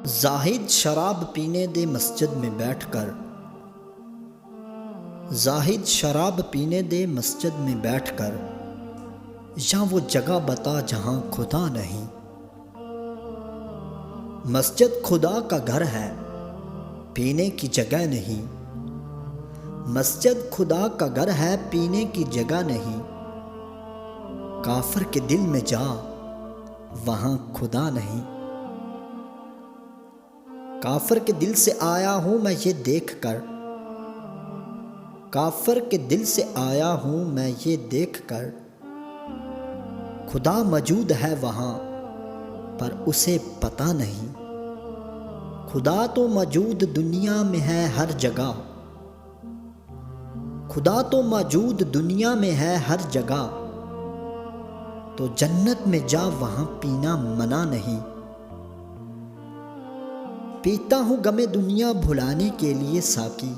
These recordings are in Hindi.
जाहिद शराब पीने दे मस्जिद में बैठकर, जाहिद शराब पीने दे मस्जिद में बैठकर, या वो जगह बता जहां खुदा नहीं। मस्जिद खुदा का घर है, पीने की जगह नहीं। मस्जिद खुदा का घर है, पीने की जगह नहीं। काफिर के दिल में जा, वहां खुदा नहीं। काफिर के दिल से आया हूं मैं ये देख कर, काफिर के दिल से आया हूं मैं ये देख कर, खुदा मौजूद है वहां पर उसे पता नहीं। खुदा तो मौजूद दुनिया में है हर जगह, खुदा तो मौजूद दुनिया में है हर जगह। तो जन्नत में जा, वहां पीना मना नहीं। पीता हूं गमे दुनिया भुलाने के लिए साकी,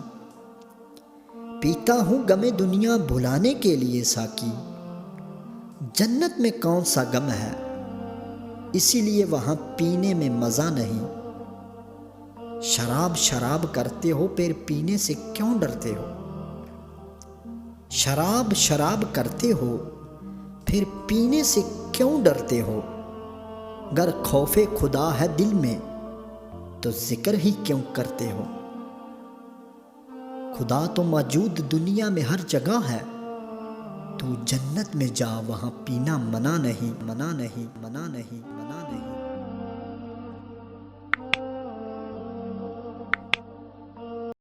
पीता हूं गमे दुनिया भुलाने के लिए साकी। जन्नत में कौन सा गम है, इसीलिए वहां पीने में मजा नहीं। शराब शराब करते हो, फिर पीने से क्यों डरते हो। शराब शराब करते हो, फिर पीने से क्यों डरते हो। अगर खौफे खुदा है दिल में, तो जिक्र ही क्यों करते हो। खुदा तो मौजूद दुनिया में हर जगह है। तू जन्नत में जा, वहां पीना मना नहीं, मना नहीं, मना नहीं, मना नहीं।